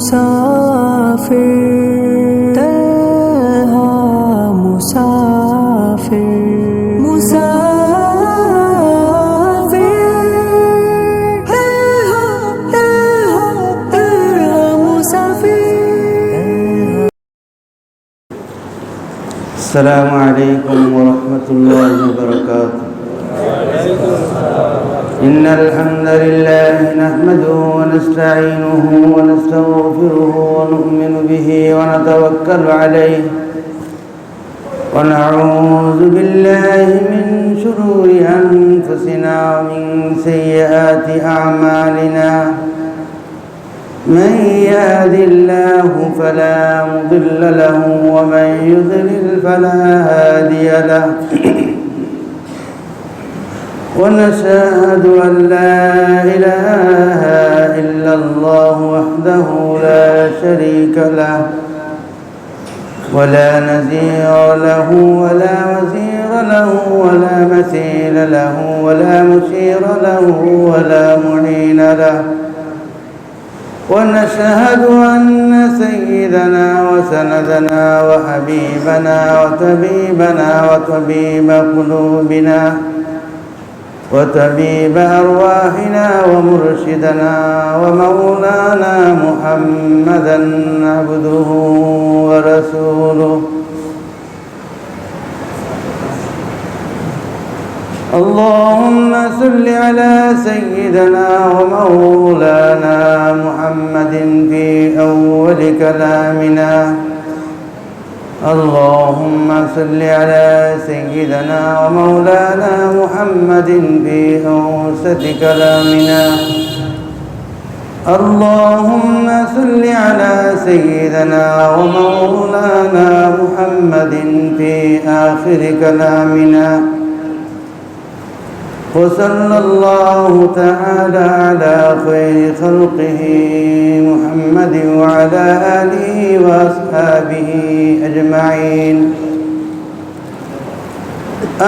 मुसाफिर तन्हा मुसाफिर मुसाफिर तन्हा मुसाफिर। अस्सलामु अलैकुम वरहमतुल्लाहि वबरकातुह। إن الحمد لله نحمده ونستعينه ونستغفره ونؤمن به ونتوكل عليه ونعوذ بالله من شرور أنفسنا ومن سيئات أعمالنا من يهد الله فلا مضل له ومن يضلل فلا هادي له ونشهد أن لا إله إلا الله وحده لا شريك له ولا نذير له ولا وزير له ولا مثيل له ولا مشير له ولا معين له ونشهد أن سيدنا وسندنا وحبيبنا وطبيبنا وطبيب قلوبنا وطبيب أرواحنا ومرشدنا ومولانا محمدا عبده ورسوله. اللهم صل على سيدنا ومولانا محمد في أول كلامنا. اللهم صل على سيدنا ومولانا محمد في أوسط كلامنا. اللهم صل على سيدنا ومولانا محمد في آخر كلامنا. وصلى الله تعالى على خير خلقه محمد وعلى آله وأصحابه أجمعين.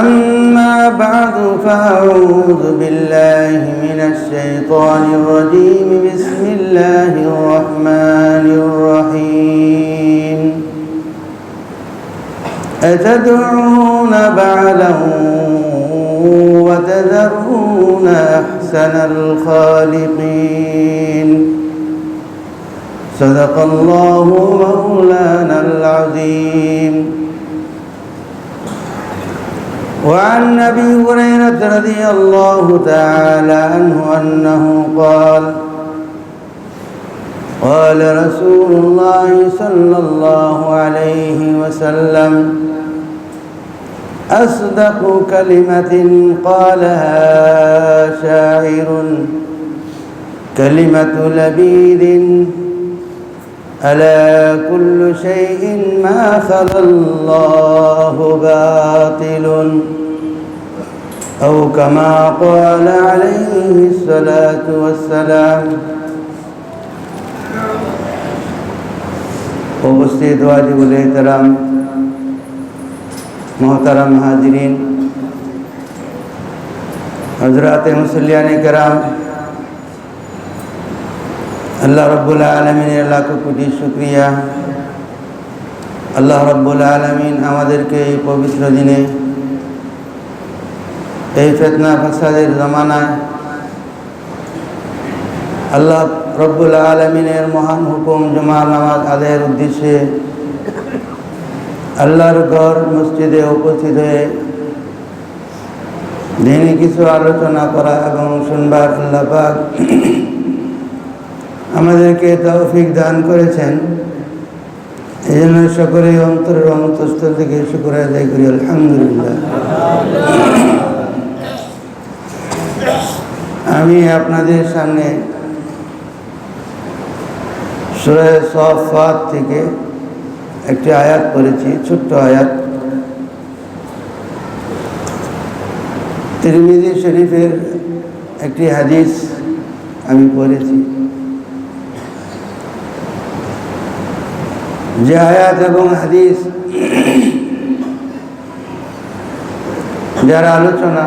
أما بعد فأعوذ بالله من الشيطان الرجيم. بسم الله الرحمن الرحيم. أتدعون بعلا وتذرون أحسن الخالقين. صدق الله مولانا العظيم. وعن أبي هريرة رضي الله تعالى عنه أنه قال قال رسول الله صلى الله عليه وسلم: أصدق كلمة قالها شاعر كلمة لبيد ألا كل شيء ما خلا الله باطل، أو كما قال عليه الصلاة والسلام. উপস্থিত ওয়াজিবুল ইহতারাম मोहतरम हाजिरीन, हजरात मुसल्लियाने कराम, अल्लाह रब्बुल आलमीन लाख कोटी शुक्रिया। अल्लाह रब्बुल आलमीन आमादेरके এই পবিত্র দিনে এই ফিতনা ফাসাদের জামানায় আল্লাহ রব্বুল আলমিনের মহান হুকুম জুমার নামাজ আদায়ের উদ্দেশ্যে আল্লাহর ঘর মসজিদে উপস্থিত হয়ে দিনে কিছু আলোচনা করা এবং শুনবার আল্লাহ পাক আমাদেরকে তৌফিক দান করেছেন। এই জন্য সকলেই অন্তরের অন্তঃস্থল থেকে শুকর আদায় করি, আলহামদুলিল্লাহ। আমি আপনাদের সামনে সূরা সাফফাত থেকে একটি আয়াত পড়েছি, ছোট্ট আয়াত। তিরমিজি শরীফের একটি হাদিস আমি পড়েছি, যে আয়াত এবং হাদিস যার আলোচনা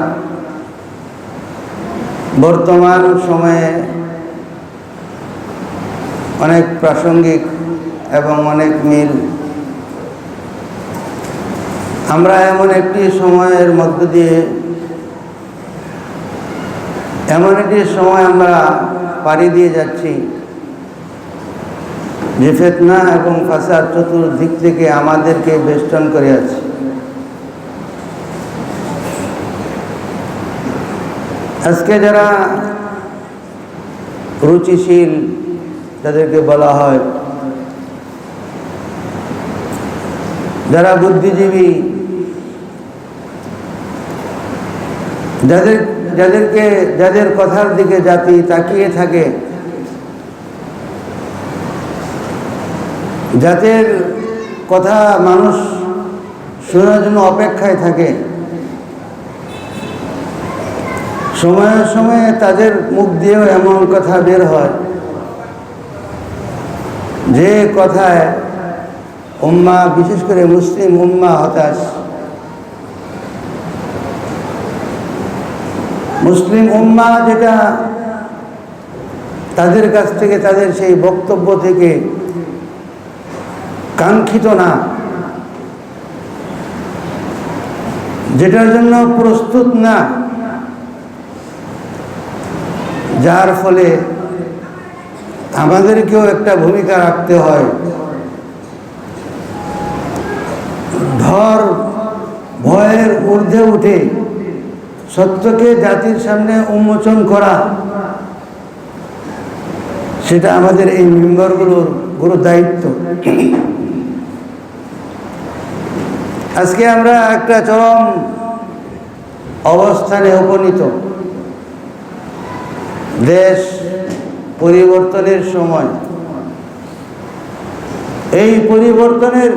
বর্তমান সময়ে অনেক প্রাসঙ্গিক এবং অনেক মিল। আমরা এমন একটি সময়ের মধ্য দিয়ে এমন একটি সময় আমরা পাড়ি দিয়ে যাচ্ছি যে ফিতনা এবং ফাসাদ চতুর্দিক থেকে আমাদেরকে বেষ্টন করে আছে। আজকে যারা রুচিশীল, যাদেরকে বলা হয়, যারা বুদ্ধিজীবী, যাদের কথার দিকে জাতি তাকিয়ে থাকে, যাদের কথা মানুষ শোনার জন্য অপেক্ষায় থাকে, সময়ে সময়ে তাদের মুখ দিয়েও এমন কথা বের হয় যে কথায় উম্মাহ, বিশেষ করে মুসলিম উম্মাহ হতাশ। মুসলিম উম্মাহ যেটা তাদের কাছ থেকে, তাদের সেই বক্তব্য থেকে কাঙ্ক্ষিত না, যেটার জন্য প্রস্তুত না, যার ফলে আমাদেরকেও একটা ভূমিকা রাখতে হয়। ভয়ের ঊর্ধ্বে উঠে সত্যকে জাতির সামনে উন্মোচন করা, সেটা আমাদের এই মেম্বারগুলোর গুরু দায়িত্ব। আজকে আমরা একটা চরম অবস্থানে উপনীত। দেশ পরিবর্তনের সময়, এই পরিবর্তনের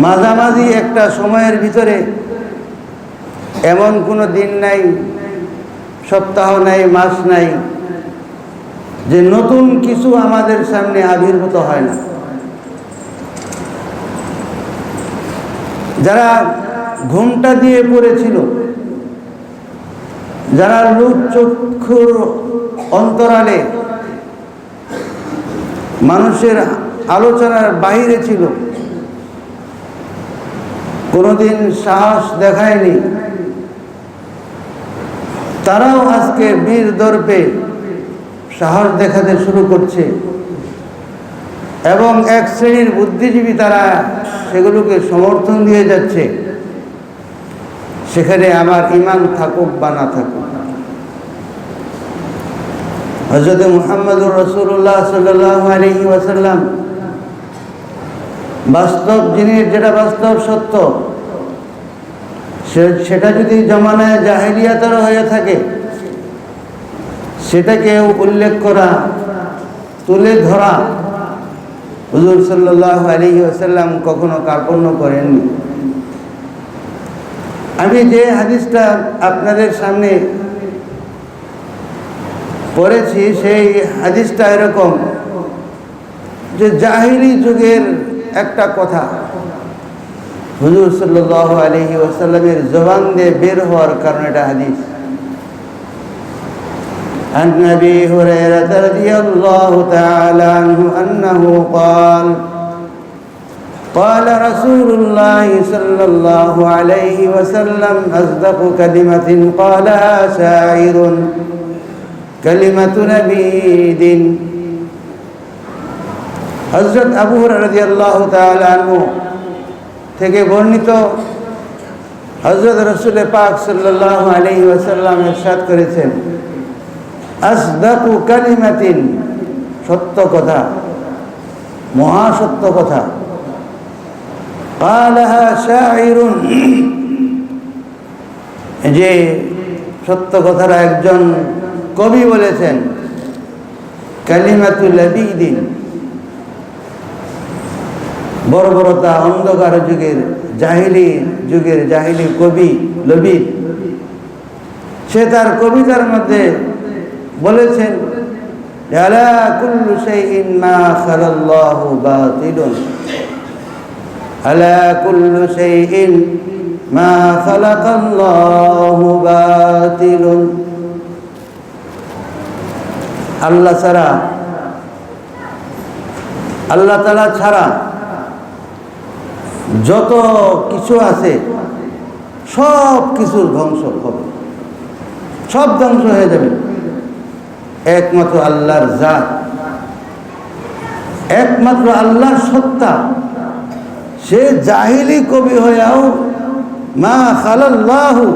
মাঝামাঝি একটা সময়ের ভিতরে এমন কোনো দিন নাই, সপ্তাহ নাই, মাস নাই যে নতুন কিছু আমাদের সামনে আবির্ভূত হয় না। যারা ঘুমটা দিয়ে পড়েছিল, যারা লোক চক্ষুর অন্তরালে মানুষের আলোচনার বাইরে ছিল, কোনোদিন সাহস দেখায়নি, তারাও আজকে বীর দর্পে সাহস দেখাতে শুরু করছে। এবং এক শ্রেণীর বুদ্ধিজীবী তারা সেগুলোকে সমর্থন দিয়ে যাচ্ছে, সেখানে আমার ঈমান থাকুক বা না থাকুক। হযরত মুহাম্মদুর রাসূলুল্লাহ সাল্লাল্লাহু আলাইহি ওয়াসাল্লাম বাস্তব জিনিস, যেটা বাস্তব সত্য, সেটা যদি জমানায় জাহেলিয়াতের হয়ে থাকে, সেটাকে উল্লেখ করা, তুলে ধরা হুজুর সাল্লাল্লাহু আলাইহি ওয়াসাল্লাম কখনো কার্পণ্য করেননি। আমি যে হাদিসটা আপনাদের সামনে পড়েছি, সেই হাদিসটা এরকম যে জাহিলি যুগের একটা কথা হুজুর সাল্লাল্লাহু আলাইহি ওয়াসাল্লামের জবান দিয়ে বের হওয়ার কারণে এটা হাদিস। عن أبي هريرة رضي الله تعالى عنه أنه قال قال رسول الله صلى الله عليه وسلم أصدق كلمة قالها شاعر كلمة نبيد। হযরত আবু হুরায়রা রাদিয়াল্লাহু তাআলা আনহু থেকে বর্ণিত, হযরত রাসূল পাক সাল্লাল্লাহু আলাইহি ওয়াসাল্লাম ইরশাদ করেছেন, আসদাকু কালিমাতিন, সত্য কথা, মহাসত্য কথা, কালাহা শাইরুন, যে সত্য কথাটা একজন কবি বলেছেন, কালিমাতুল লাবিদিন, বর্বরতা অন্ধকার যুগের জাহিলি কবি লবিদ, সে তার কবিতার মধ্যে বলেছেন, আলা কুল্লু শাইইন মা খালাল্লাহু বাতিলুন, আলা কুল্লু শাইইন মা খালাকাল্লাহু বাতিলুন। আল্লাহ ছাড়া আল্লাহ তাআলা ছাড়া যত কিছু আছে সব কিছুর ধ্বংস হবে, সব ধ্বংস হয়ে যাবে। একমাত্র আল্লাহর জাত, একমাত্র আল্লাহর সত্তা, সে জাহিলি কবি হয়েও মা খালাল্লাহু,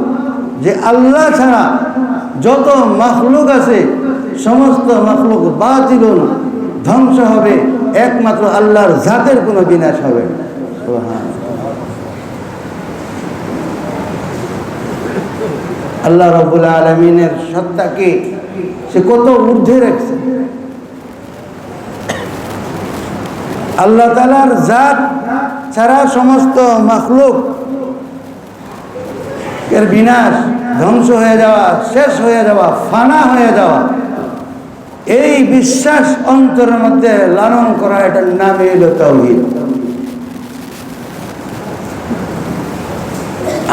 যে আল্লাহ ছাড়া যত মাখলুক আছে সমস্ত মাখলুক বাতিল ধ্বংস হবে, একমাত্র আল্লাহর জাতের কোনো বিনাশ হবে না। আল্লাহ রাব্বুল আলামিনের সত্তাকে সে কত ঊর্ধ্বে রাখছে। আল্লাহ তাআলার জাত ছাড়া সমস্ত মাখলুক এর বিনাশ, ধ্বংস হয়ে যাওয়া, শেষ হয়ে যাওয়া, ফানা হয়ে যাওয়া, এই বিশ্বাস অন্তরের মধ্যে লালন করা, এটার নামই হলো তাওহীদ।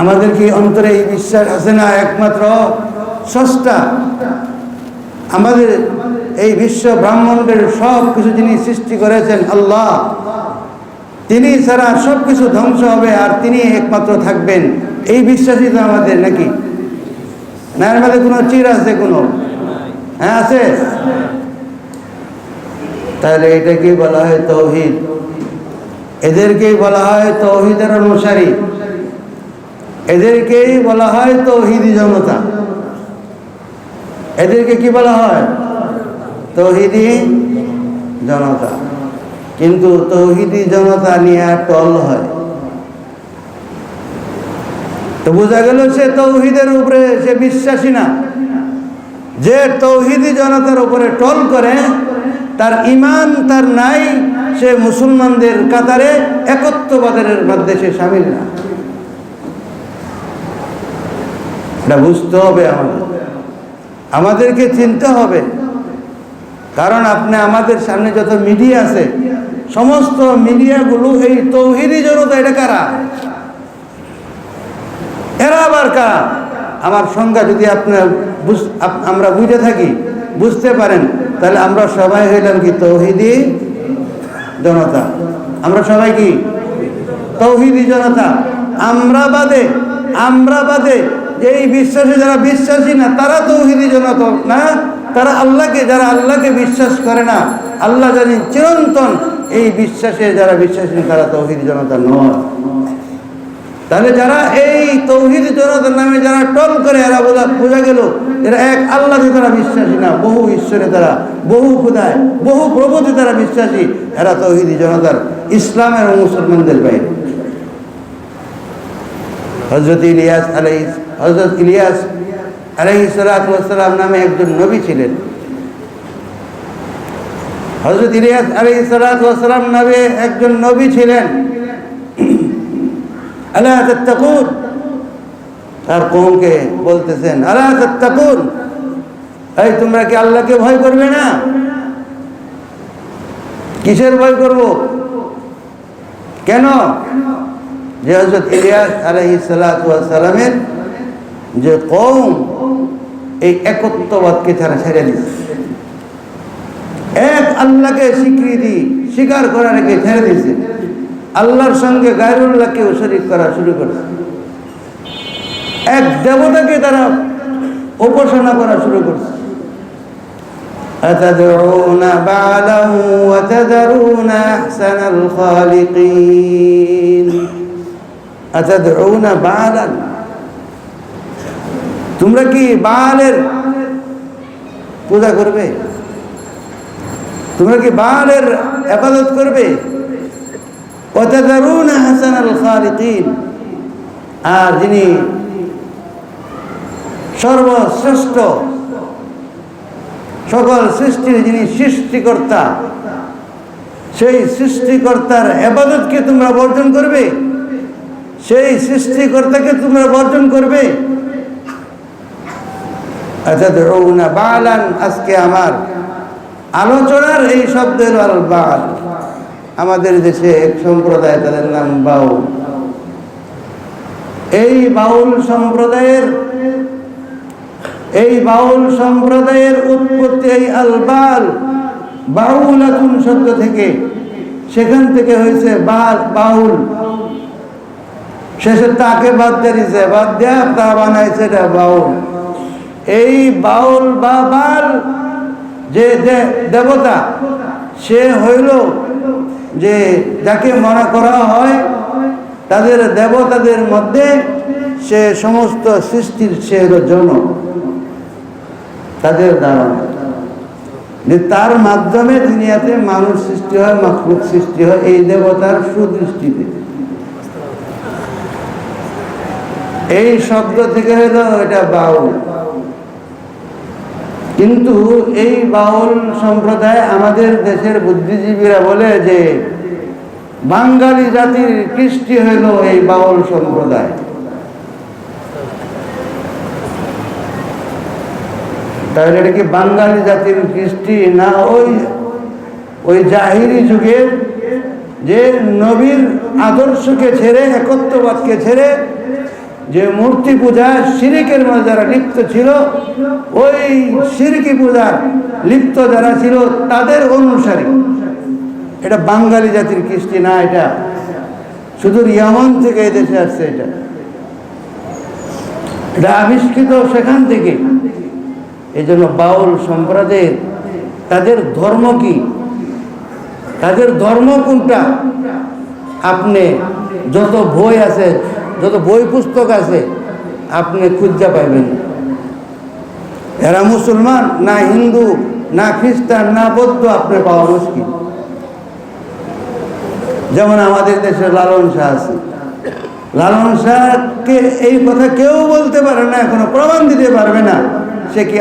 আমাদের কি অন্তরে এই বিশ্বাস আছে না একমাত্র স্রষ্টা, আমাদের এই বিশ্ব ব্রহ্মাণ্ডের সব কিছু যিনি সৃষ্টি করেছেন আল্লাহ, তিনি ছাড়া সব কিছু ধ্বংস হবে আর তিনি একমাত্র থাকবেন, এই বিশ্বাসই তো আমাদের নাকি? না এর মধ্যে কোনো চির আছে? কোনো হ্যাঁ আছে? তাহলে এটাকেই বলা হয় তাওহীদ। এদেরকেই বলা হয় তাওহীদের অনুসারী, এদেরকেই বলা হয় তাওহীদি জনতা। এদেরকে কি বলা হয়? তাওহীদি জনতা। কিন্তু তাওহীদি জনতা নিয়ে টল হয়, তো বোঝা গেল সে তাওহীদের উপরে সে বিশ্বাসী না। যে তাওহীদি জনতার উপরে টল করে তার ঈমান তার নাই, সে মুসলমানদের কাতারে একত্ববাদের মধ্যে সে শামিল না। এটা বুঝতে হবে, আমাদেরকে চিনতে হবে। কারণ আপনি আমাদের সামনে যত মিডিয়া আছে সমস্ত মিডিয়াগুলো এই তাওহীদি জনতা, এটা কারা? এরা আবার কারা? আমার সংজ্ঞা যদি আমরা বুঝে থাকি, বুঝতে পারেন, তাহলে আমরা সবাই হইলাম কি? তাওহীদি জনতা। আমরা সবাই কি? তাওহীদি জনতা। আমরা বাদে যে এই বিশ্বাসে যারা বিশ্বাসী না তারা তাওহীদি জনতা না। তারা আল্লাহকে, যারা আল্লাহকে বিশ্বাস করে না, আল্লাহ জানি চিরন্তন, এই বিশ্বাসে যারা বিশ্বাসী তারা তাওহীদি জনতা নয়। তাহলে যারা এই তাওহীদি জনতার নামে যারা টল করে, এরা বোঝা গেল এরা এক আল্লাহকে তারা বিশ্বাসী না, বহু ঈশ্বরে তারা, বহু খুদায়, বহু প্রভুতে তারা বিশ্বাসী। এরা তাওহীদি জনতার, ইসলামের ও মুসলমানদের বাইরে। হযরত ইলিয়াস আলাইহিস সালাতু ওয়াস সালাম নামে একজন নবী ছিলেন। হযরত ইলিয়াস আলাইহিস সালাতু ওয়াস সালাম নামে একজন নবী ছিলেন। আলা তাত্তাকুন, তার কওমকে বলতেছেন আলা তাত্তাকুন, এই তোমরা কি আল্লাহকে ভয় করবে না? কিসের ভয় করব? কেন? যে হযরত ইলিয়াস আলাইহিস সালাতু ওয়াস সালামের যে কওম এই একত্ববাদকে তারা ছেড়ে দিয়েছে, এক আল্লাহকে স্বীকৃতি স্বীকার করা রেখে ছেড়ে দিয়েছে, আল্লাহর সঙ্গে গায়রুল্লাহকে শরীক করা শুরু করেছে, এক দেবতাকে তারা উপাসনা করা শুরু করছে। আতাদউনা বা'লাহু ওয়া তাদরুনা আহসানাল খালিকিন। আতাদউনা বা'লান, তোমরা কি বালের পূজা করবে? তোমরা কি বালের ইবাদত করবে? ওয়া তাদরুনা আহসানাল খালিকিন, আর যিনি সর্বশ্রেষ্ঠ সকল সৃষ্টির যিনি সৃষ্টিকর্তা, সেই সৃষ্টিকর্তার ইবাদতকে তোমরা বর্জন করবে? সেই সৃষ্টিকর্তাকে তোমরা বর্জন করবে? আতাদউনা বা'লান, আজকে আমার আলোচনার এই শব্দ হলো আল বা'ল। আমাদের দেশে এক সম্প্রদায়, তাদের নাম বাউল। এই বাউল সম্প্রদায়ের উৎপত্তি এই আল বা'ল, বাউলাতুন শব্দ থেকে। সেখান থেকে হয়েছে বাউল, শেষে তাকে বাদ দিয়েছে, বাদ দেয়া তা বানাইছে এটা বাউল। এই বাউল বা বাল যে দেবতা, সে হইল যে যাকে মনে করা হয় তাদের দেবতাদের মধ্যে সে সমস্ত সৃষ্টির সে হল জনক, তাদের ধারণা যে তার মাধ্যমে দুনিয়াতে মানুষ সৃষ্টি হয়, মাখলুক সৃষ্টি হয় এই দেবতার সুদৃষ্টিতে। এই শব্দ থেকে হলো এটা বাউল। কিন্তু এই বাউল সম্প্রদায় আমাদের দেশের বুদ্ধিজীবীরা বলে যে বাঙালি জাতির কৃষ্টি হইল এই বাউল সম্প্রদায়। তাহলে এটা কি বাঙালি জাতির কৃষ্টি না ওই জাহিরি যুগের যে নবীর আদর্শকে ছেড়ে, একত্ববাদকে ছেড়ে যে মূর্তি পূজা শিরিকের মধ্যে যারা লিপ্ত ছিল, ওই শিরকি পূজার লিপ্ত যারা ছিল তাদের অনুসারী। এটা বাঙালি জাতির কৃষ্টি না, এটা শুধু ইয়ামান থেকে এই দেশে আসছে। এটা আবিষ্কৃত সেখান থেকে। এই জন্য বাউল সম্প্রদায়ের তাদের ধর্ম কি, তাদের ধর্ম কোনটা, আপনি যত বই আছে, যত বই পুস্তক আছে আপনি খুঁজে পাইবেন। এরা মুসলমান না হিন্দু না খ্রিস্টান না বৌদ্ধ আপনি পাওয়া মুশকিল। যেমন আমাদের দেশে লালন শাহ আছে, লালন শাহকে এই কথা কেউ বলতে পারে না, এখনো প্রমাণ দিতে পারবে না সে কি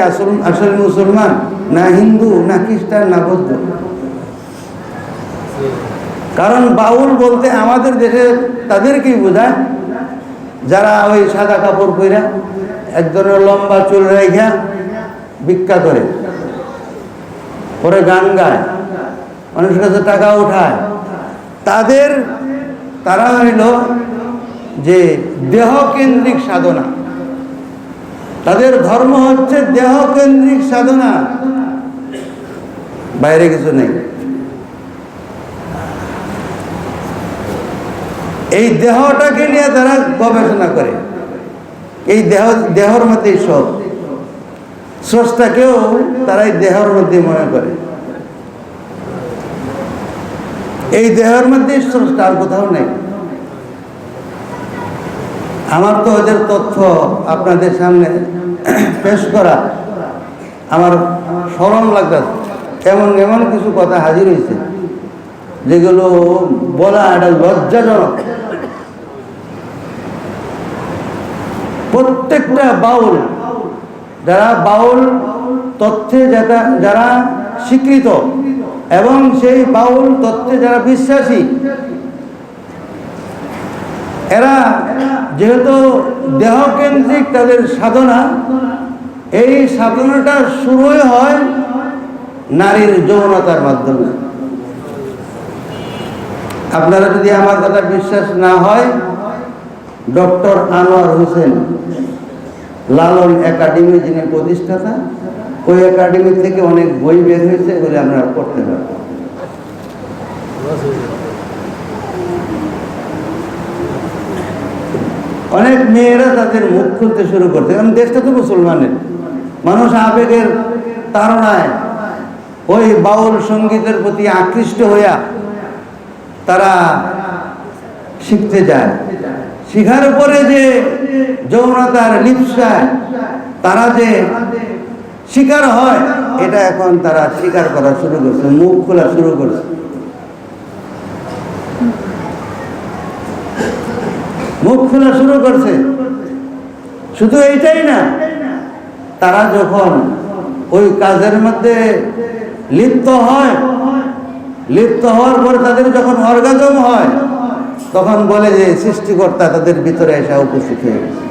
আসল মুসলমান না হিন্দু না খ্রিস্টান না বৌদ্ধ। কারণ বাউল বলতে আমাদের দেশে তাদেরকেই বোঝায় যারা ওই সাদা কাপড় পইরা এক ধরনের লম্বা চুল রেখা ভিক্ষা করে, পরে গান গায়, মানুষের কাছে টাকা উঠায়, তারা হইল যে দেহকেন্দ্রিক সাধনা। তাদের ধর্ম হচ্ছে দেহকেন্দ্রিক সাধনা, বাইরে কিছু নেই। এই দেহটাকে নিয়ে তারা গবেষণা করে, এই দেহর মধ্যেই সব, স্রষ্টাকেও তারা এই দেহর মধ্যে মনে করে। এই দেহের মধ্যে স্রষ্টা, আর কোথাও নেই। আমার তো ওদের তথ্য আপনাদের সামনে পেশ করা আমার শরম লাগতেছে। এমন এমন কিছু কথা হাজির হয়েছে যেগুলো বলা এটা লজ্জাজনক। প্রত্যেকটা বাউল, যারা বাউল তথ্যে যারা স্বীকৃত এবং সেই বাউল তত্ত্বে যারা বিশ্বাসী, এরা যেহেতু দেহকেন্দ্রিক তাদের সাধনা, এই সাধনাটা শুরুই হয় নারীর যৌনতার মাধ্যমে। আপনারা যদি আমার কথা বিশ্বাস না হয়, ডক্টর আনোয়ার হোসেন লালন একাডেমি যিনি প্রতিষ্ঠাতা, ওই একাডেমি থেকে অনেক বই বের হয়েছে, এগুলি আমরা পড়তে পারব। অনেক মেয়েরা তাদের মুখ খুলতে শুরু করতে, কারণ দেশটা তো মুসলমানের। মানুষ আবেগের তাড়নায় ওই বাউল সঙ্গীতের প্রতি আকৃষ্ট হইয়া তারা শিখতে যায়। শিখার পরে যে যৌনতার লিপ্সায় তারা যে শিকার হয়, এটা এখন তারা স্বীকার করা শুরু করছে, মুখ খোলা শুরু করছে। মুখ খোলা শুরু করছে। শুধু এইটাই না, তারা যখন ওই কাজের মধ্যে লিপ্ত হয়, লিপ্ত হওয়ার পরে তাদের যখন অর্গাজম হয়, তখন বলে যে সৃষ্টিকর্তা তাদের ভিতরে এসে উপস্থিত হয়ে গেছে।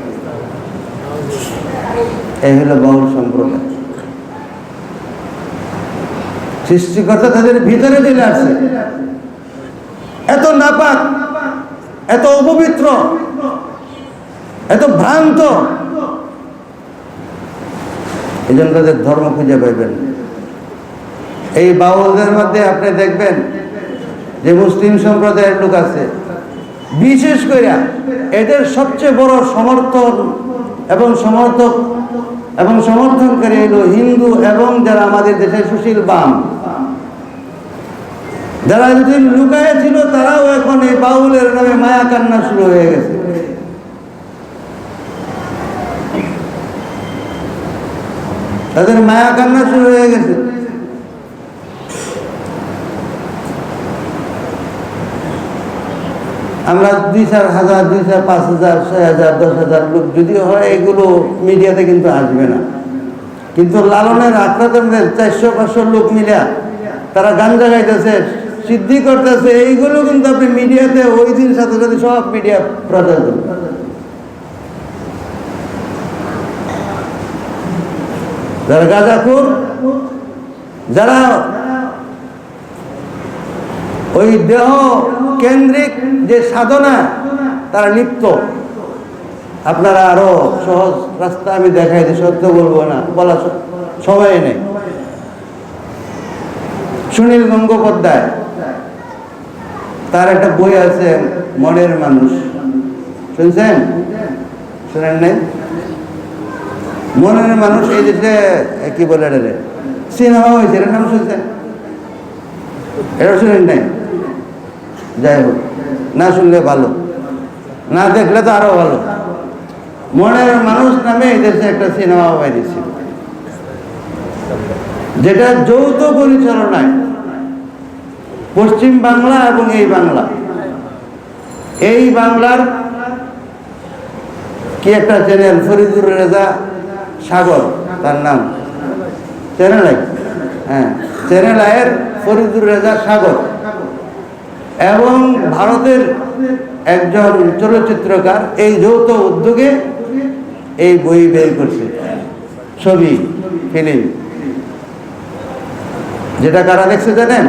এই হলো বাউল সম্প্রদায়। সৃষ্টিকর্তা তাদের ভিতরে চলে আসছে। এত নাপাক, এত অপবিত্র, এত ভ্রান্ত, এই জন্য তাদের ধর্ম খুঁজে পাইবেন। এই বাউলদের মধ্যে আপনি দেখবেন যে মুসলিম সম্প্রদায়ের লোক আছে, বিশেষ করে এদের সবচেয়ে বড় সমর্থন এবং সমর্থক এবং সমর্থনকারী হলো হিন্দু এবং যারা আমাদের দেশের সুশীল বাম, যারা এতদিন লুকায়ে ছিল তারাও এখন এই বাউলের নামে মায়া কান্না শুরু হয়ে গেছে। তাদের মায়া কান্না শুরু হয়ে গেছে। আমরা 2-4 হাজার, 2-4, 5,000, 6,000, 10,000 লোক যদিও হয়, এগুলো মিডিয়াতে কিন্তু আসবে না। কিন্তু লালনের আক্রান্তদের 400-500 লোক মিলিয়া তারা গান গাইতেছে, সিদ্ধি করতেছে, এইগুলো কিন্তু আপনি মিডিয়াতে ওই দিন সাথে সাথে সব মিডিয়া প্রচার করবে। যারা গাঁজাখোর, যারা ওই দেহ কেন্দ্রিক যে সাধনা তারা লিপ্ত, আপনারা আরো সহজ রাস্তা আমি দেখাই দিই, সত্য বলবো না, বলা সময় নেই। সুনীল গঙ্গোপাধ্যায়, তার একটা বই আছে মনের মানুষ, শুনছেন? শোনেন নাই? মনের মানুষ এই দেশে কি বলে এটা সিনেমা হয়েছে, এটার নাম শুনছেন? এটা শুনেন নাই? যাই হোক, না শুনলে ভালো, না দেখলে তো আরো ভালো। মনের মানুষ নামে এই দেশে একটা সিনেমা বেরিয়েছিল, যেটা যৌথ পরিচালনায় পশ্চিম বাংলা এবং এই বাংলা, এই বাংলার কি একটা চ্যানেল, ফরিদুর রেজা সাগর তার নাম, চ্যানেল আই, হ্যাঁ চ্যানেল আয়ের ফরিদুর রেজা সাগর এবং ভারতের একজন চলচ্চিত্রকার এই যৌথ উদ্যোগে এই বই বের করছে, ছবি ফিল্ম। যেটা কারা দেখছে জানেন?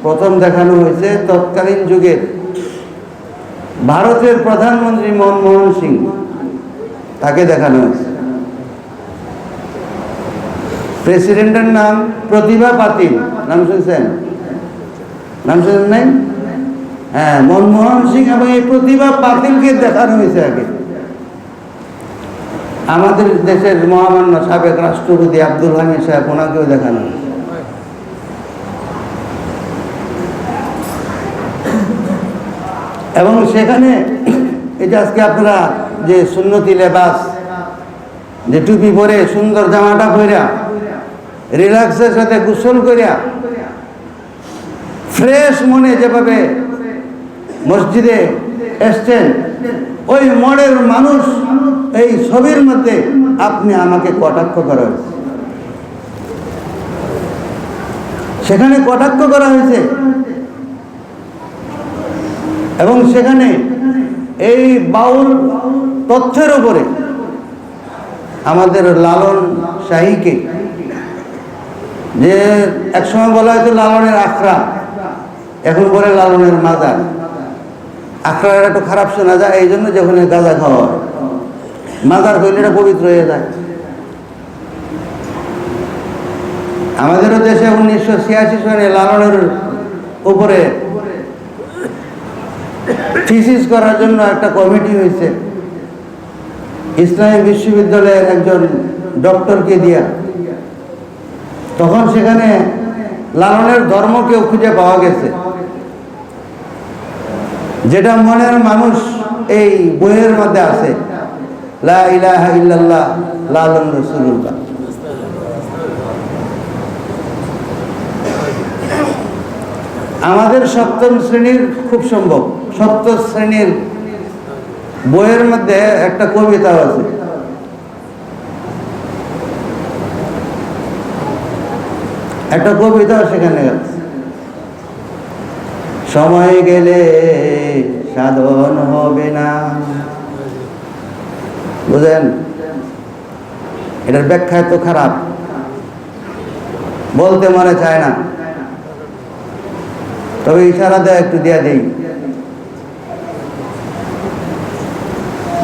প্রথম দেখানো হয়েছে তৎকালীন যুগের ভারতের প্রধানমন্ত্রী মনমোহন সিং, তাকে দেখানো হয়েছে। প্রেসিডেন্টের নাম প্রতিভা পাতিল, নাম শুনছেন? নাম শুনছেন নাই? হ্যাঁ, মনমোহন সিং এবং এই প্রতিভা পাতিলকে দেখানো হয়েছে আগে। আমাদের দেশের মহামান্য সাবেক রাষ্ট্রপতি আব্দুল হামিদ সাহেব, ওনাকেও দেখানো হয়েছে। এবং সেখানে এই যে আজকে আপনারা যে সুন্নতি লেবাস, যে টুপি পরে সুন্দর জামাটা পরে রিল্যাক্সের সাথে গোসল করিয়া ফ্রেশ মনে যেভাবে মসজিদে এসছেন, ওই মনের মানুষ এই ছবির মধ্যে আপনি আমাকে কটাক্ষ করা হয়েছে, সেখানে কটাক্ষ করা হয়েছে। এবং সেখানে এই বাউল তথ্যের উপরে আমাদের লালন শাহীকে, যে একসময় বলা হয়তো লালনের আখড়া, এখন বলে লালনের মাজার। আখড়াটা একটু খারাপ শোনা যায়, এই জন্য যখন গাঁজা খাওয়া হয়, মাজার হইলে এটা পবিত্র হয়ে যায়। আমাদেরও দেশে 1986 সালে লালনের উপরে থিসিস করার জন্য একটা কমিটি হয়েছে, ইসলামী বিশ্ববিদ্যালয়ের একজন ডক্টরকে দিয়া। তখন সেখানে লালনের ধর্মকেও খুঁজে পাওয়া গেছে, যেটা মনের মানুষ এই বইয়ের মধ্যে আছে, লা ইলাহা ইল্লাল্লাহ লালন রাসূলুল্লাহ। আমাদের সপ্তম শ্রেণীর, খুব সম্ভব সপ্তম শ্রেণীর বইয়ের মধ্যে একটা কবিতা আছে, একটা কবিতা সেখানে আছে, সময় গেলে সাধন হবে না। বুঝেন? এটার ব্যাখ্যা এত খারাপ, বলতে মনে চায় না, তবে ইশারা দেয় একটু দিয়া দেই।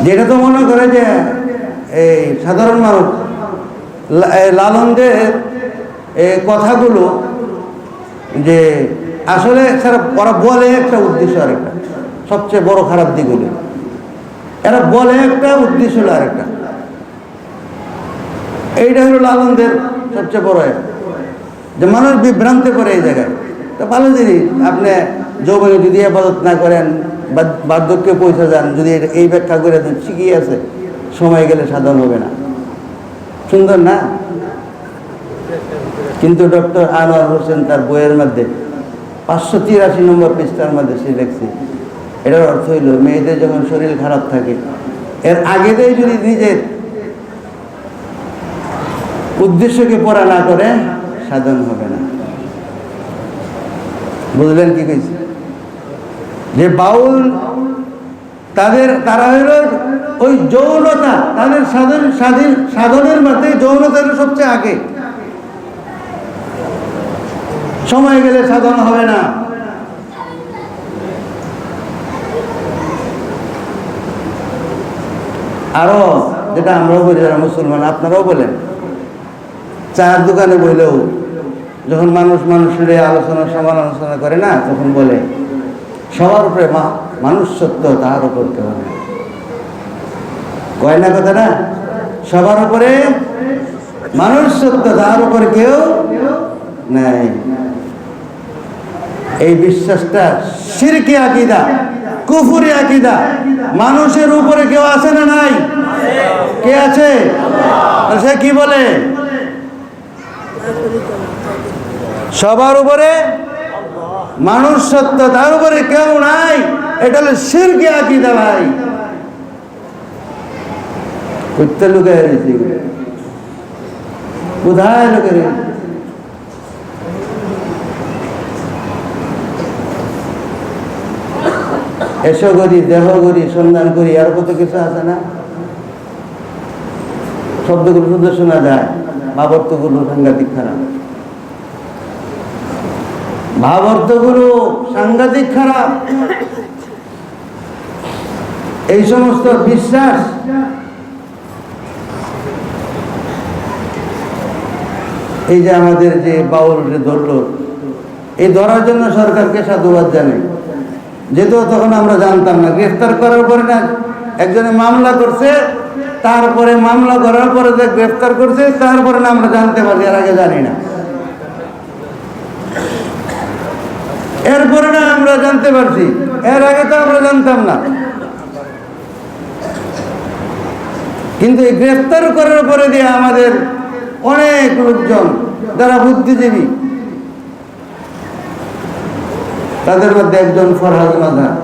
যেটা তো মনে করে যে এই সাধারণ মানুষ লালনদের এই কথাগুলো যে আসলে ওরা বলে একটা উদ্দেশ্য আরেকটা, সবচেয়ে বড় খারাপ দিক হলো এরা বলে একটা উদ্দেশ্য হলো আরেকটা। এইটা হলো লালনদের সবচেয়ে বড় যে মানুষ বিভ্রান্তি করে এই জায়গায়। তো ভালো জিনিস, আপনি যৌবনে যদি আবাদত না করেন, বার্ধক্যে পৌঁছে যান, যদি এই ব্যাখ্যা করে দেন ঠিকই আছে, সময় গেলে সাধন হবে না। সুন্দর না? কিন্তু ডক্টর আনোয়ার হোসেন তার বইয়ের মধ্যে 583 নম্বর পৃষ্ঠার মধ্যে সে লিখছে, এটার অর্থ হইল মেয়েদের যখন শরীর খারাপ থাকে এর আগেতেই যদি নিজের উদ্দেশ্যকে পড়া না করে সাধন হবে না। বুঝলেন কি কইছি? যে বাউল তারা হইল ওই যৌনতা, তাদের সাধনের মধ্যে যৌনতা হলো সবচেয়ে আগে। সময় গেলে সাধন হবে না। আরো যেটা আমরাও বলি যারা মুসলমান, আপনারাও বলেন, চায়ের দোকানে বললেও যখন মানুষের আলোচনা সমালোচনা করে না, তখন বলে সবার উপরে মানুষ সত্য, তার উপর কেউ নেই। কয় না কথাটা? সবার উপরে মানুষ সত্য, তার উপর কেউ নাই। এই বিশ্বাসটা শিরকি আকীদা, কুফরি আকীদা। মানুষের উপরে কেউ আছে না নাই? কে আছে? সে কি বলে? সবার উপরে মানুষ সত্য, তার উপরে কেউ নাই। এটা হলো শিরকি আকীদা ভাই। কোথায় লুকায় রয়েছে? কোথায় লুকায় রয়েছে? এসো করি, দেহ করি, সন্ধান করি, আর কত কিছু আছে না? শব্দগুলো শুধু শোনা যায়, ভাবার্থগুলো সাংঘাতিক খারাপ। ভাবার্থগুলো সাংঘাতিক খারাপ। এই সমস্ত বিশ্বাস এই যে আমাদের যে বাউল ধরল, এই ধরার জন্য সরকারকে সাধুবাদ জানাই। যেহেতু তখন আমরা জানতাম না, গ্রেফতার করার পরে না একজনে মামলা করছে, তারপরে মামলা করার পরে যে গ্রেফতার করছে, তারপরে না আমরা জানতে পারি, এর আগে জানি না। এরপরে না আমরা জানতে পারছি, এর আগে তো আমরা জানতাম না। কিন্তু এই গ্রেফতার করার পরে দিয়ে আমাদের অনেক লোকজন যারা বুদ্ধিজীবী, তাদের মধ্যে একজন ফরহাদ মাজার,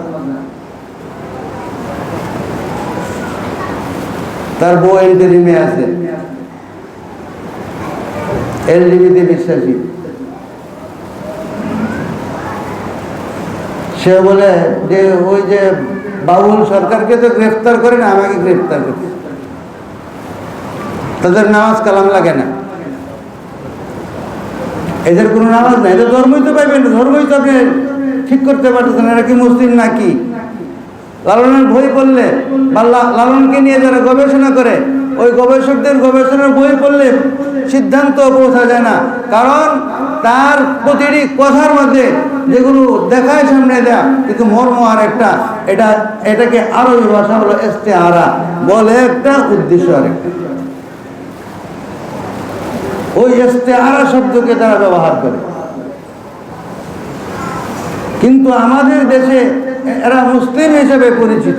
তার বউ এন্টারিমে আছে, এলজিবিতে বিশ্বাসী। সে বলে যে ওই যে বাবুল সরকারকে তো গ্রেফতার করে না, আমাকে গ্রেফতার করছে। তাদের নামাজ কালাম লাগে না, এদের কোনো নামাজ নাই, এদের ধর্মই তো পাইবেন, ধর্মই তো আপনি ঠিক করতে পারতেছেন এরা কি মুসলিম নাকি। লালনের বই পড়লে বা লালনকে নিয়ে যারা গবেষণা করে, ওই গবেষকদের গবেষণার বই পড়লে সিদ্ধান্ত পৌঁছা যায় না, কারণ তার প্রতিটি কথার মধ্যে যেগুলো দেখায় সামনে দেয়া, কিন্তু মর্ম আর একটা, এটাকে আরবি ভাষা হলো ইস্তেআরা বলে, একটা উদ্দেশ্য আরেকটা। ওই ইস্তেআরা শব্দকে তারা ব্যবহার করে। কিন্তু আমাদের দেশে এরা মুসলিম হিসেবে পরিচিত,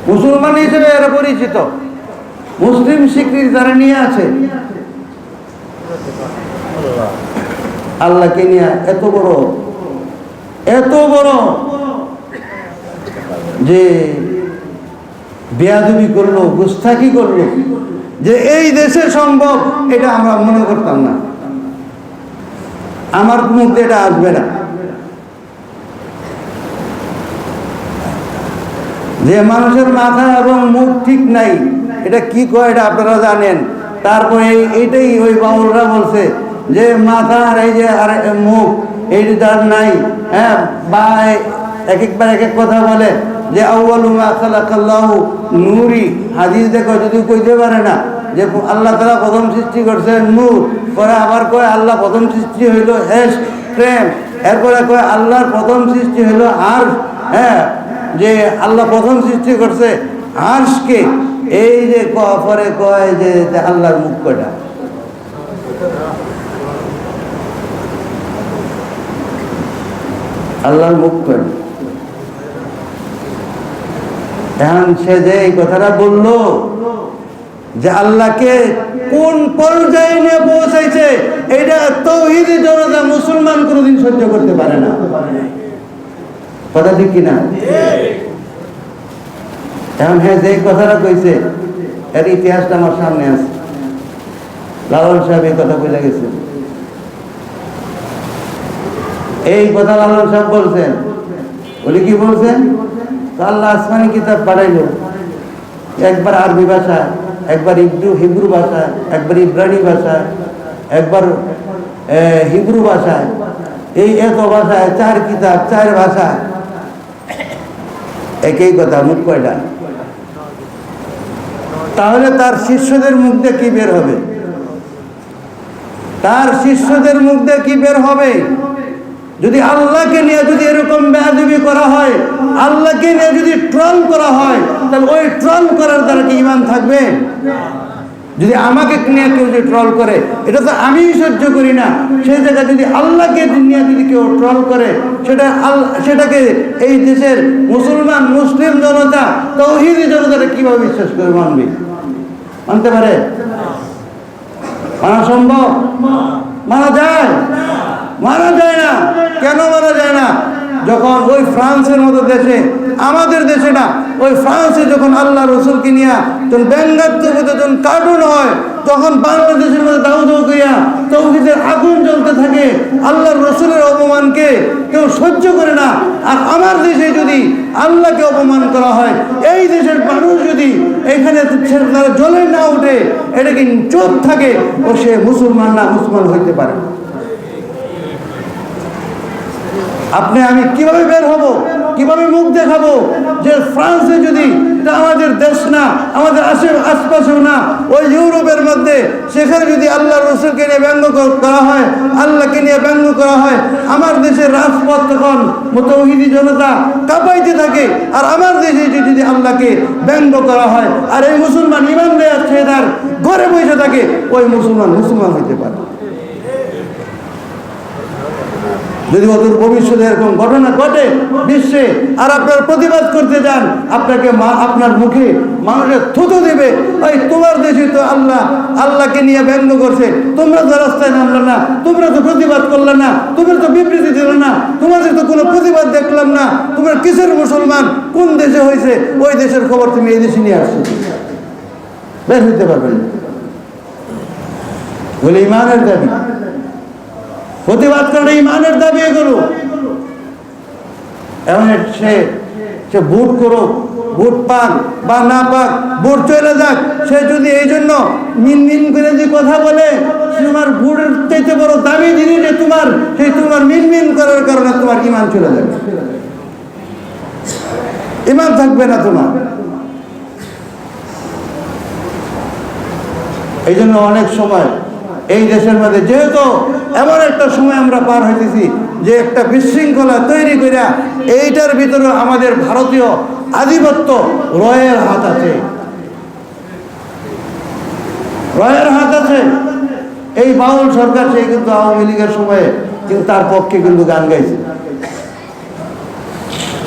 মুসলমান হিসেবে এরা পরিচিত, মুসলিম স্বীকৃতি তারা নিয়ে আছে। আল্লাহকে নিয়ে এত বড় যে বেয়াদবি করলো, গুস্তাখি করলো, যে এই দেশে সম্ভব, এটা আমরা মনে করতাম না। আমার মুখে এটা আসবে না যে মানুষের মাথা এবং মুখ ঠিক নাই, এটা কি কয় এটা আপনারা জানেন। তারপরে এইটাই ওই বাউলরা বলছে যে মাথা আর এই যে আর মুখ এইটা যার নাই, হ্যাঁ, বা এক একবার এক এক কথা বলে যে আউয়ালু মা খালাকাল্লাহু নূরি। হাদিস দেখো, যদি কইতে পারে না যে আল্লাহ তাআলা প্রথম সৃষ্টি করছেন নূর, পরে আবার কয় আল্লাহ প্রথম সৃষ্টি হইল এশ প্রেম, এরপরে কয় আল্লাহর প্রথম সৃষ্টি হইল আরশ। হ্যাঁ, যে আল্লাহ প্রথম সৃষ্টি করছে আরশকে, এই যে পরে কয় যে আল্লাহর মুখ কয়টা? আল্লাহর মুখ কয়টা? এখন সে যে এই কথাটা বললো যে আল্লাহকে কোন পর্যায়ে নিয়ে পৌঁছাইছে, এটা তাওহীদি জনতা মুসলমান কোনোদিন সহ্য করতে পারে না। কথা ঠিক কিনা? এখন হ্যাঁ, যে কথাটা কইছে এর ইতিহাসটা আমার সামনে আছে। লালন সাহেব এই কথা বলে গেছে, এই কথা লালন সাহেব বলছেন। উনি কি বলছেন? আল্লাহ আসমানি কিতাব পাঠাইলো, একবার আরবি ভাষা, একবার হিব্রু ভাষা, একবার ইব্রানি ভাষা, একবার হিব্রু ভাষায়, এই এত ভাষায় 4 কিতাব 4 ভাষা। একই কথা, মুখ কয়টা? তাহলে তার শিষ্যদের মুখ দিয়ে কি বের হবে? তার শিষ্যদের মুখ দিয়ে কি বের হবে? যদি আল্লাহকে নিয়ে যদি এরকম বেয়াদবি করা হয়, আল্লাহকে নিয়ে যদি ট্রল করা হয়, তাহলে ওই ট্রল করার দ্বারা কি ঈমান থাকবে? যদি আমাকে নিয়ে কেউ যদি ট্রল করে, এটা তো আমিই সহ্য করি না, সেই জায়গায় যদি আল্লাহকে নিয়ে যদি কেউ ট্রল করে, সেটাকে এই দেশের মুসলমান মুসলিম জনতা, তাওহীদি জনতাটা কিভাবে বিশ্বাস করে মানবে? মানতে পারে? মানা সম্ভব? মানা যায়? মানা যায় না। কেন মানা যায় না? যখন ওই ফ্রান্সের মতো দেশে, আমাদের দেশে না, ওই ফ্রান্সে যখন আল্লাহ রসুলকে নিয়ে যখন ব্যঙ্গাত্মক যখন কার্টুন হয়, তখন বাংলাদেশের মধ্যে দাউ দাউ করিয়া তাওহীদের আগুন জ্বলতে থাকে, আল্লাহর রসুলের অপমানকে কেউ সহ্য করে না। আর আমার দেশে যদি আল্লাহকে অপমান করা হয়, এই দেশের মানুষ যদি এখানে তারা জ্বলে না উঠে, এটাকে চোখ থাকে, ও সে মুসলমান না, মুসলমান হইতে পারে। আপনি আমি কিভাবে বের হব, কিভাবে মুখ দেখাবো যে ফ্রান্সে যদি, এটা আমাদের দেশ না, আমাদের আশপাশেও না, ওই ইউরোপের মধ্যে, সেখানে যদি আল্লাহ রসুলকে নিয়ে ব্যঙ্গ করা হয়, আল্লাহকে নিয়ে ব্যঙ্গ করা হয়, আমার দেশের রাজপথ তখন তাওহীদি জনতা কাঁপাইতে থাকে। আর আমার দেশে যদি আল্লাহকে ব্যঙ্গ করা হয়, আর এই মুসলমান ইমান দেয় আছে তার ঘরে বসে থাকে, ওই মুসলমান হইতে পারে। যদি অদূর ভবিষ্যতে এরকম ঘটনা ঘটে বিশ্বে, আর আপনার প্রতিবাদ করতে যান, আপনাকে আপনার মুখে মানুষের থুতু দিবে, ওই তোমার দেশে তো আল্লাহকে নিয়ে ব্যঙ্গ করছে, তোমরা তো রাস্তায় নামলে না, তোমরা তো প্রতিবাদ করলে না, তোমরা তো বিবৃতি দিলে না, তোমাদের তো কোনো প্রতিবাদ দেখলাম না, তোমরা কিসের মুসলমান, কোন দেশে হয়েছে, ওই দেশের খবর তুমি এই দেশে নিয়ে আসছো, বের হইতে পারবেন বলে ইমানের দাবি। প্রতিবাদ করে ইমানের দাবি এগুলো। এমন সে ভোট করুক, ভোট পাক বা না পাক, ভোট চলে যাক, সে যদি এই জন্য মিনমিন করে যে কথা বলে, তোমার ভোটের চাইতে বড় দামি জিনিস তোমার, সেই তোমার মিনমিন করার কারণে তোমার ইমান চলে যাবে, ইমান থাকবে না তোমার। এই জন্য অনেক সময় এই দেশের মধ্যে, যেহেতু এমন একটা সময় আমরা পার হইতেছি যে একটা বিশৃঙ্খলা তৈরি করিয়া, এইটার ভিতরে আমাদের ভারতীয় আধিপত্য রয়ের হাত আছে, রয়ের হাত আছে। এই বাউল সরকার, সে কিন্তু আওয়ামী লীগের সময়ে কিন্তু তার পক্ষে কিন্তু গান গাইছে,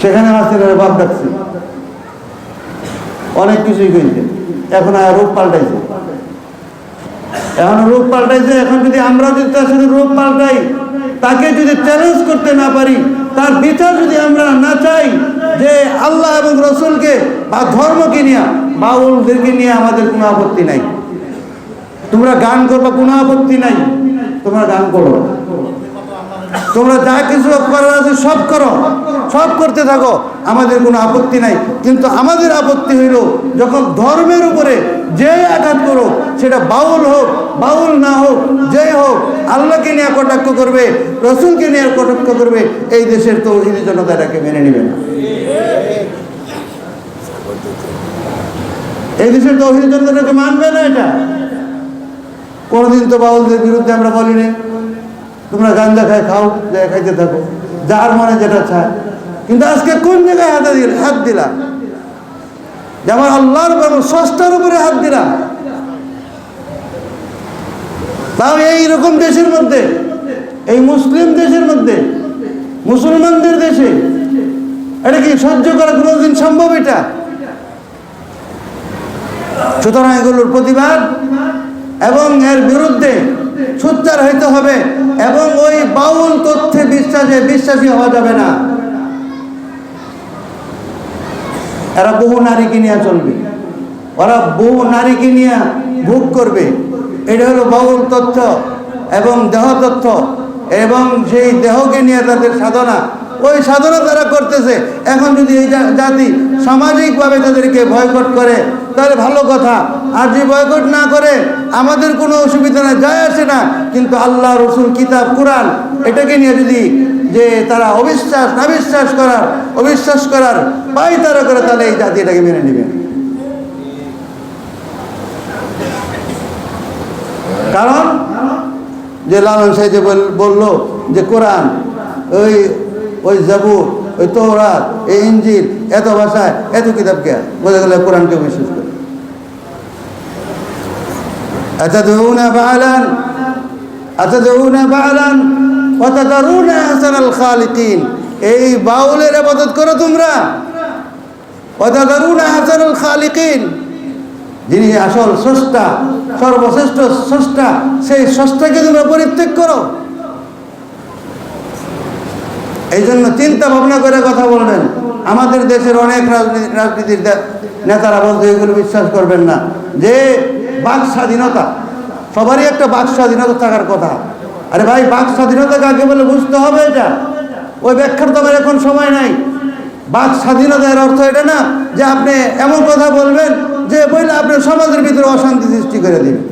সেখানে হাসিনার বাপ ডাকছে, অনেক কিছুই কইছে। এখন আর রূপ পাল্টাইছে, এখন রূপ পাল্টাইছে। এখন যদি আমরা যদি তার সাথে রূপ পাল্টাই, তাকে যদি চ্যালেঞ্জ করতে না পারি, তার বিচার যদি আমরা না চাই, যে আল্লাহ এবং রসুলকে বা ধর্মকে নিয়ে, বাউলদেরকে নিয়ে আমাদের কোনো আপত্তি নাই, তোমরা গান করবা, কোনো আপত্তি নাই, তোমরা গান করো, তোমরা যা কিছু করার আছে সব করো, সব করতে থাকো, আমাদের কোনো আপত্তি নাই। কিন্তু আমাদের আপত্তি হইল যখন ধর্মের উপরে যে আঘাত করো, সেটা বাউল হোক, বাউল না হোক, যেই হোক, আল্লাহকে নিয়ে কটাক্ষ করবে, রসুলকে নিয়ে কটাক্ষ করবে, এই দেশের তাওহীদি জনতা এটাকে মেনে নেবে না। এই দেশের তাওহীদি জনতা এটাকে মানবে না। এটা কোনোদিন তো বাউলদের বিরুদ্ধে আমরা বলি নাই, তোমরা গাঞ্জা খায় খাও, যা খাইতে থাকো, যার মনে যেটা চায়। কিন্তু আজকে কোন জায়গায় হাত দিলা? যে আমার আল্লাহর স্রষ্টার উপরে হাত দিলাম, তাও এইরকম দেশের মধ্যে, এই মুসলিম দেশের মধ্যে, মুসলমানদের দেশে। এটা কি সহ্য করা কোনোদিন সম্ভব? এটা সুতরাং এগুলোর প্রতিবাদ এবং এর বিরুদ্ধে সোচ্চার হইতে হবে, এবং ওই বাউল তথ্যে বিশ্বাসী হওয়া যাবে না। এরা বহু নারীকে নিয়ে চলবে, ওরা বহু নারীকে নিয়ে ভোগ করবে। এটা হলো বাউল তথ্য এবং দেহ তথ্য, এবং সেই দেহকে নিয়ে তাদের সাধনা, ওই সাধনা তারা করতেছে। এখন যদি এই জাতি সামাজিকভাবে তাদেরকে বয়কট করে তাহলে ভালো কথা, আর যে বয়কট না করে আমাদের কোনো অসুবিধা না, যায় আসে না। কিন্তু আল্লাহ, রসুল, কিতাব, কোরআন এটাকে নিয়ে যদি যে তারা অবিশ্বাস করার পাই তারা করে, তাহলে এই জাতি এটাকে মেনে নেবে। কারণ যে লালন সাহেব বললো যে কোরআন, ওই জাবুর, ওই তওরাত, এই ইনজিল, এত ভাষায় এত কিতাবকে বোঝা গেল কোরআনকে বিশ্বাস করে। আতাদউনা বা'লান ওয়া তাদারুনা আহসানাল খালিকিন। এই বাউলের ইবাদত করো তোমরা, ওয়া তাদারুনা আহসানাল খালিকিন, যিনি আসল স্রষ্টা, সর্বশ্রেষ্ঠ স্রষ্টা, সেই স্রষ্টাকে তোমরা পরিত্যাগ করো। এই জন্য চিন্তা ভাবনা করে কথা বলবেন। আমাদের দেশের অনেক রাজনীতির নেতারা বলতে এগুলো বিশ্বাস করবেন না, যে বাক স্বাধীনতা, সবারই একটা বাক স্বাধীনতা থাকার কথা। আরে ভাই, বাক স্বাধীনতা কাকে বলে বুঝতে হবে। এটা ওই ব্যাখ্যার তো আমার এখন সময় নাই। বাক স্বাধীনতার অর্থ এটা না যে আপনি এমন কথা বলবেন যে বললে আপনি সমাজের ভিতরে অশান্তি সৃষ্টি করে দিবেন।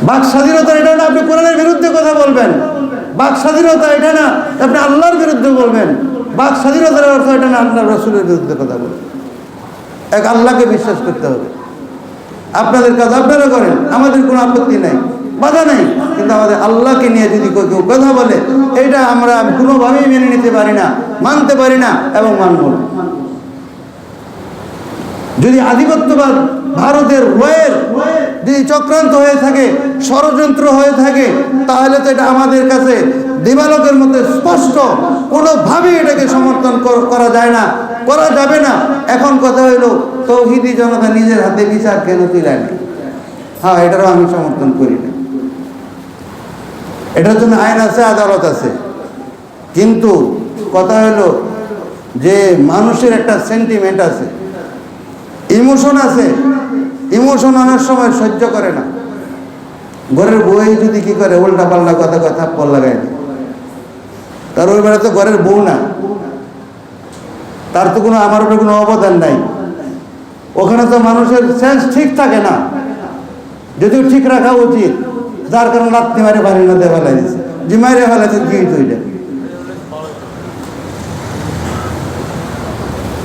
বাক স্বাধীনতা এটা না আপনি কোরআনের বিরুদ্ধে কথা বলবেন। বাক স্বাধীনতা এটা না আপনি আল্লাহর বিরুদ্ধে বলবেন। বাক স্বাধীনতার অর্থ এটা না আপনার রসুলের বিরুদ্ধে কথা বলবেন। এক আল্লাহকে বিশ্বাস করতে হবে। আপনাদের কাজ আপনারা করেন, আমাদের কোনো আপত্তি নাই, বাধা নেই। কিন্তু আমাদের আল্লাহকে নিয়ে যদি কেউ কথা বলে, এটা আমরা কোনোভাবেই মেনে নিতে পারি না, মানতে পারি না, এবং মানব না। যদি আধিপত্যবাদ ভারতের রয়ের যদি চক্রান্ত হয়ে থাকে, ষড়যন্ত্র হয়ে থাকে, তাহলে তো এটা আমাদের কাছে দিবালোকের মধ্যে স্পষ্ট। কোনোভাবেই এটাকে সমর্থন করা যায় না, করা যাবে না। এখন কথা হইল, তৌহিদি জনতা নিজের হাতে বিচার কেন তুলায় না? হ্যাঁ, এটারও আমি সমর্থন করি না। এটার জন্য আইন আছে, আদালত আছে। কিন্তু কথা হলো যে মানুষের একটা সেন্টিমেন্ট আছে, ইমোশন আছে। ইমোশন অনেক সময় সহ্য করে না। ঘরের বই যদি কি করে উল্টা পাল্টা কথা থাপ্পড় লাগায় দেয়, তার ওই বেড়া তো ঘরের বউ না, তার তো কোনো আমার উপরে কোনো অবদান নাই। ওখানে তো মানুষের সেন্স ঠিক থাকে না, যদিও ঠিক রাখা উচিত। যার কারণে লাত্তি মারে বাড়ির মধ্যে ফেলাই দিচ্ছে, যে মারে ফেলাইছে কি তৈরি,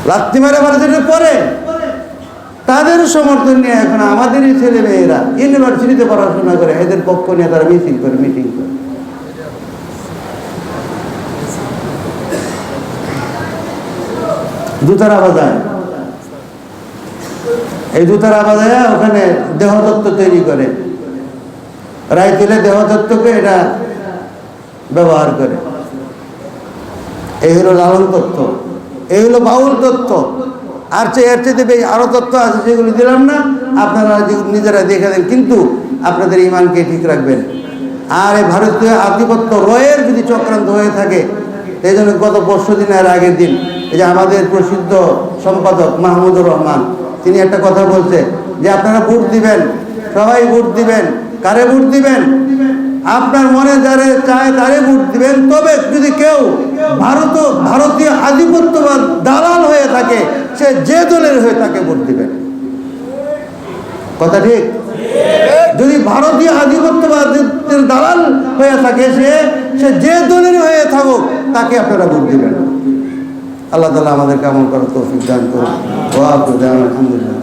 লাত্তি মারে ফেলাইছে পরে তাদের সমর্থন নিয়ে এখন আমাদেরই ছেলে মেয়েরা ইউনিভার্সিটিতে পড়াশোনা করে, এদের পক্ষ নিয়ে তারা মিটিং করে। দুতারা বাজায়, এই দুতারা বাজায় ওখানে দেহতত্ত্ব তৈরি করে, রায় তুলে দেহতত্ত্বকে এটা ব্যবহার করে। এই হলো লালন তত্ত্ব, এই হলো বাউল তত্ত্ব। আর এর চেয়ে আরো তত্ত্ব আছে, সেগুলো দিলাম না, আপনারা নিজেরা দেখে দেন। কিন্তু আপনাদের ইমানকে ঠিক রাখবেন। আর এই ভারতীয় আধিপত্য রয়ের যদি চক্রান্ত হয়ে থাকে, এই জন্য গত পরশু দিনের আগের দিন এই যে আমাদের প্রসিদ্ধ সম্পাদক মাহমুদুর রহমান, তিনি একটা কথা বলছে যে আপনারা ভোট দিবেন, সবাই ভোট দিবেন। কারে ভোট দিবেন? আপনার মনে যারে চায় তারে ভোট দিবেন। তবে যদি কেউ ভারতীয় আধিপত্যবাদ দালাল হয়ে থাকে, সে যে দলের হয়ে তাকে ভোট দিবেন। কথা ঠিক? যদি ভারতীয় আধিপত্যবাদের দালাল হয়ে থাকে, সে যে দলের হয়ে থাকুক, তাকে আপনারা ভোট দিবেন। আল্লাহ তাআলা আমাদেরকে আমল করার তৌফিক দান করুন। ওয়া আলহামদুলিল্লাহ।